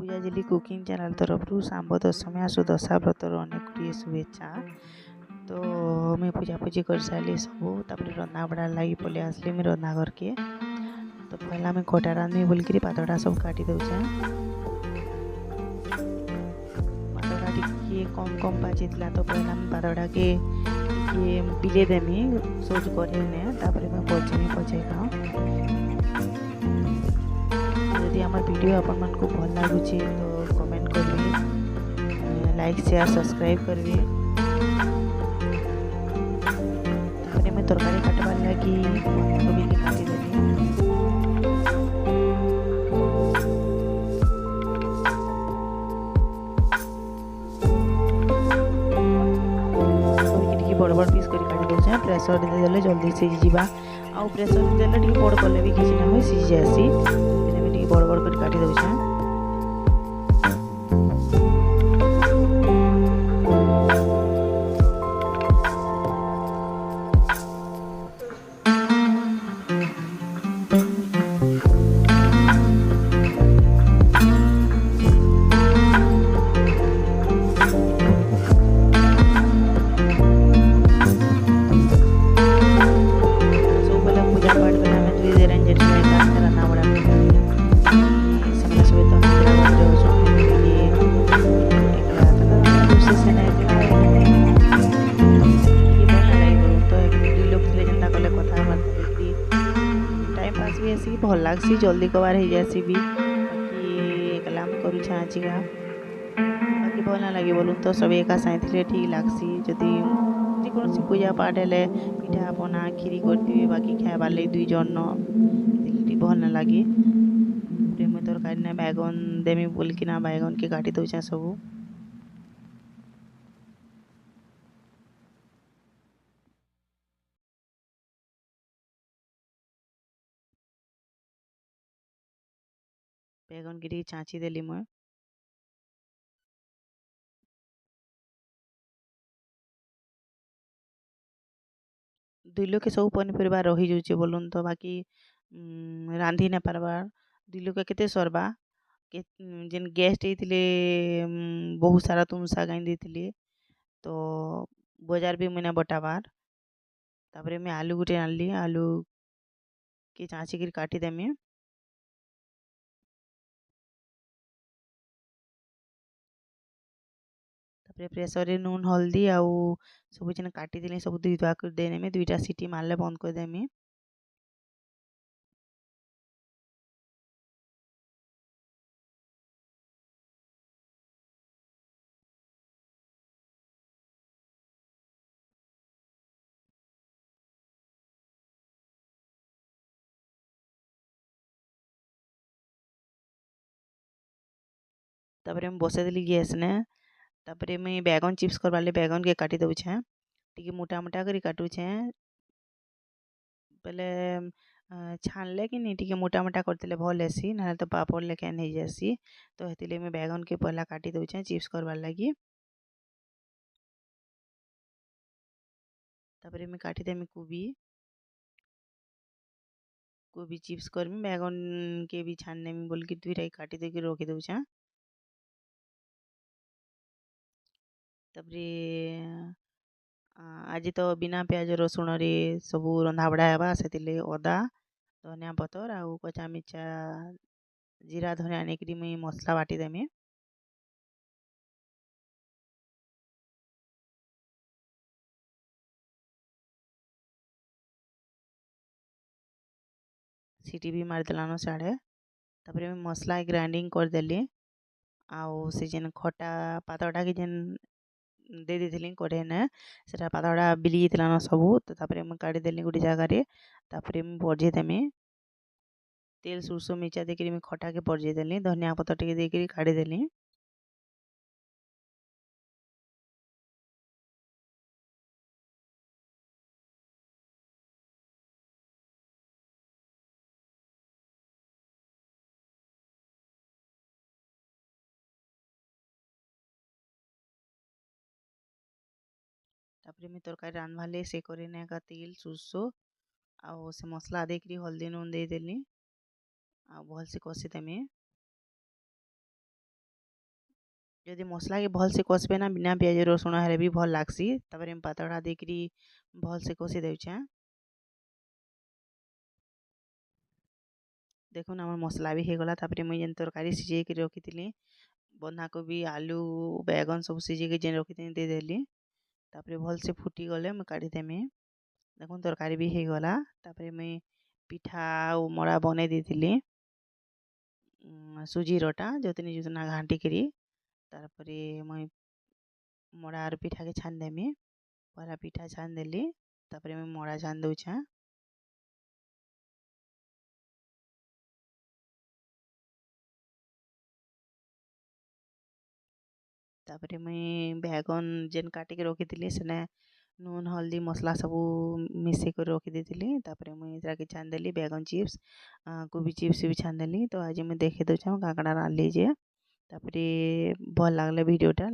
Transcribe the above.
ପୂଜାଞ୍ଜଳି cooking channel ତରଫରୁ ଶାମ୍ବ ଦଶମୀ ଆଉ ସୁଦଶା ବ୍ରତର ଅନେକ ଗୁଡ଼ିଏ ଶୁଭେଚ୍ଛା। ତ ମୁଇଁ ପୂଜାପୂଜି କରିସାରିଲି ସବୁ, ତାପରେ ରନ୍ଧାବଢ଼ା ଲାଗି ପଲେଇ ଆସିଲି ମୁଇଁ ରନ୍ଧା ଘରକେ। ତ ପହିଲା ମୁଇଁ ଖଟା ରାନ୍ଧମି ବୋଲିକିରି ପାତଟା ସବୁ କାଟି ଦଉଛେ। ପାତଟା ଟିକେ କମ୍ ପାଚିଥିଲା, ତ ପହିଲା ମୁଇଁ ପାତଟାକେ ଟିକେ ବିଲେଇ ଦେମି ସୋଚ କରେଇନେ, ତାପରେ ମୁଇଁ ପଚେଇମି ପଚେଇକା। ଯଦି আমার ভিডিও ଆପଣମାନଙ୍କୁ ଭଲ ଲାଗୁଛି ତ କମେଣ୍ଟ କରିବେ, ଲାଇକ୍ ସେୟାର ସବସ୍କ୍ରାଇବ୍ କରିବେ। ତାପରେ ମୁଇଁ ତରକାରୀ କାଟବାର୍ ଲାଗି ବନ୍ଧାକୋବିକେ କାଟିଦେଲି। ବନ୍ଧାକୋବିକେ ଟିକେ ବଡ଼ ବଡ଼ ପିସ୍ କରି କାଟି ଦେଉଛେ। ପ୍ରେସର ଦେଇଦେଲେ ଜଲ୍ଦି ସିଝିଯିବା, ଆଉ ପ୍ରେସର ଦେଲେ ଟିକେ ବଡ଼ କଲେ ବି କିଛି ନା ହୁଏ, ସିଝି ଯାଏସି। ଟିକେ ବଡ଼ ବଡ଼ କରି କାଟି ଦେଉଛେ। ସବୁବେଳେ ପୂଜା ପାଠ ବେଲେ ଆମେ ଦୁଇ ଦେର ଯେଠି ଏକାସାଙ୍ଗେ ରନ୍ଧାବଢ଼ା ସେମାନେ ସବୁ ତ ହାଇଦ୍ରାବାଦରେ ଅଛନ୍, ଏକଲା ରୋଷେଇ ସେନେ ଏକଲା ଟିକେ ଭଲ ନାଇଁ ଲାଗି ବଲୁନ୍। ତ ଦୁଇ ଲୋକ ଥିଲେ ଯେନ୍ତା କଲେ କଥାବାର୍ତ୍ତା ହେଇକିରି ଟାଇମ୍ ପାସ୍ ବି ହେସି, ଭଲ ଲାଗ୍ସି, ଜଲ୍ଦି କବାର ହେଇଯାଏସି ବି। ବାକି ଏକଲା ଆମେ କରୁଛେ ଆଜିକା, ବାକି ଭଲ ନାଇଁ ଲାଗି ବଲୁନ୍। ତ ସବୁ ଏକା ସାଙ୍ଗେ ଥିଲେ ଠିକ୍ ଲାଗ୍ସି। ଯଦି ଯେକୌଣସି ପୂଜା ପାଠ ହେଲେ ପିଠା ପନା କ୍ଷୀରି କରିଥିବେ, ବାକି ଖାଇବାର୍ ଲାଗି ଦୁଇ ଜଣ ଥିଲେ ଟିକେ ଭଲ ନାଇଁ ଲାଗେ। ତାପରେ ମୁଇଁ ତରକାରୀ ନେ ବାଇଗନ୍ ଦେମି ବୋଲିକିନା ବାଇଗନ୍କେ କାଟି ଦଉଛେଁ ସବୁ। ବାଇଗନ୍କେ ଟିକେ ଚାଞ୍ଚି ଦେଲି ମୁଇଁ। ଦୁଇ ଲୋକେ ସବୁ ପନିପରିବା ରହିଯାଉଛେ ବୋଲୁନ୍, ତ ବାକି ରାନ୍ଧି ନାଇଁ ପାରବାର୍। ଦୁଇ ଲୋକେ କେତେ ସର୍ବା। ଯେନ୍ ଗେଷ୍ଟ ହେଇଥିଲେ ବହୁତ ସାରା ତୁନ୍ ଶାଗ୍ ଆଣି ଦେଇଥିଲେ, ତ ବଜାର ବି ମୁଇଁ ନାଇଁ ବଟାବାର୍। ତାପରେ ମୁଇଁ ଆଲୁ ଗୁଟେ ଆଣଲି, ଆଲୁ କେ ଚାଞ୍ଚିକିରି କାଟିଦେମି। ତାପରେ ପ୍ରେସରରେ ନୁନ୍ ହଳଦୀ ଆଉ ସବୁ ଯେନ୍ କାଟିଦେଲି ସବୁ ଧୁଇ ଧୁଆ କରି ଦେଇନେମି। 2ଟା ସିଟି ମାରଲେ ବନ୍ଦ କରିଦେମି। ତାପରେ ମୁଁ ବସେଇ ଦେଲି ଗ୍ୟାସ୍ ନେ। ତାପରେ ମୁଇଁ ବାଇଗନ୍ ଚିପ୍ସ କରବାର୍ ଲାଗି ବାଇଗନ୍କେ କାଟି ଦଉଛେଁ, ଟିକେ ମୋଟା ମୋଟା କରି କାଟୁଛେଁ। ବେଲେ ଛାଣଲେ କି ନି ଟିକେ ମୋଟା ମୋଟା କରିଥିଲେ ଭଲ୍ ହେସି, ନହେଲେ ତ ପାପଡ଼୍ ଲେଖେନ୍ ହେଇଯାଏସି। ତ ହେଥିଲାଗି ମୁଇଁ ବାଇଗନ୍କେ ପହେଲା କାଟି ଦଉଛେଁ ଚିପ୍ସ କରବାର୍ ଲାଗି। ତାପରେ ମୁଇଁ କାଟିଦେମି କୋବି ଚିପ୍ସ କରମି, ବାଇଗନ୍କେ ବି ଛାଣି ନେମି ବୋଲିକି ଦୁଇଟା କାଟି ଦେଇକି ରଖି ଦଉଛେଁ। ତାପରେ ଆଜି ତ ବିନା ପିଆଜ ରସୁଣରେ ସବୁ ରନ୍ଧାବଢ଼ା ହେବା, ସେଥିର୍ଲାଗି ଅଦା, ଧନିଆ ପତର୍ ଆଉ କଞ୍ଚା ମିର୍ଚା, ଜିରା ଧନିଆ ନେଇକିରି ମୁଇଁ ମସଲା ବାଟିଦେମି। ସିଟି ବି ମାରିଦେଲାନ ସାଡ଼େ। ତାପରେ ମୁଇଁ ମସଲା ଗ୍ରାଇଣ୍ଡିଙ୍ଗ କରିଦେଲି, ଆଉ ସେ ଯେନ୍ ଖଟା ପାତଟାକେ ଯେନ୍ ଦେଇ ଦେଇଥିଲି କଢ଼େଇନେ, ସେଟା ପାତଟା ବିଲି ଯାଇଥିଲାନ ସବୁ। ତ ତାପରେ ମୁଇଁ କାଢ଼ିଦେଲି ଗୋଟେ ଜାଗାରେ। ତାପରେ ମୁଇଁ ବର୍ଝେଇ ଦେମି। ତେଲ୍ ସୁର୍ଷୋ ମିର୍ଚା ଦେଇକିରି ମୁଇଁ ଖଟାକେ ବର୍ଝେଇ ଦେଲି, ଧନିଆ ପତର୍ ଟିକେ ଦେଇକିରି କାଢ଼ିଦେଲି। ତାପରେ ମୁଇଁ ତରକାରୀ ରାନ୍ଧବାର୍ ଲାଗି ସେ କରେଇନେ ଏକା ତେଲ୍ ସୁର୍ଷୋ ଆଉ ସେ ମସଲା ଦେଇକିରି ହଳଦୀ ନୁନ୍ ଦେଇଦେଲି, ଆଉ ଭଲ୍ସେ କଷିଦେମି। ଯଦି ମସଲାକେ ଭଲ୍ସେ କଷବେ ନା ବିନା ପିଆଜ ରସୁଣ ହେଲେ ବି ଭଲ୍ ଲାଗ୍ସି। ତାପରେ ମୁଁ ପାତଳା ଦେଇକିରି ଭଲ୍ସେ କଷି ଦେଉଛେଁ। ଦେଖୁନ୍ ଆମର୍ ମସଲା ବି ହେଇଗଲା। ତାପରେ ମୁଇଁ ଯେନ୍ ତରକାରୀ ସିଝେଇକିରି ରଖିଥିଲି ବନ୍ଧାକୋବି ଆଲୁ ବାଇଗନ୍ ସବୁ ସିଝେଇକି ଯେନ୍ ରଖିଥିଲି ଦେଇଦେଲି। ତାପରେ ଭଲ୍ସେ ଫୁଟିଗଲେ ମୁଇଁ କାଢ଼ିଦେମି। ଦେଖୁନ୍ ତରକାରୀ ବି ହେଇଗଲା। ତାପରେ ମୁଇଁ ପିଠା ଆଉ ମଡ଼ା ବନେଇ ଦେଇଥିଲି ସୁଜିରଟା ଯୋଉଥିନି ଯୋଉଥିନା ଘାଣ୍ଟିକିରି। ତାପରେ ମୁଇଁ ମଡ଼ା ଆରୁ ପିଠାକେ ଛାଣିଦେମି। ପହେଲା ପିଠା ଛାଣିଦେଲି ତାପରେ ମୁଇଁ ମଡ଼ା ଛାଣି ଦଉଛେଁ। ତାପରେ ମୁଇଁ ବାଇଗନ୍ ଯେନ୍ କାଟିକି ରଖିଥିଲି ସେନେ ନୁନ୍ ହଳଦୀ ମସଲା ସବୁ ମିଶେଇ କରି ରଖିଦେଇଥିଲି। ତାପରେ ମୁଇଁ ସେଟାକେ ଛାଣିଦେଲି ବାଇଗନ୍ ଚିପ୍ସ କୋବି ଚିପ୍ସ ବି ଛାଣିଦେଲି। ତ ଆଜି ମୁଇଁ ଦେଖେଇ ଦଉଛେଁ କାଣା କାଣା ରାନ୍ଧଲି ଯେ। ତାପରେ ଭଲ୍ ଲାଗଲେ ଭିଡ଼ିଓଟା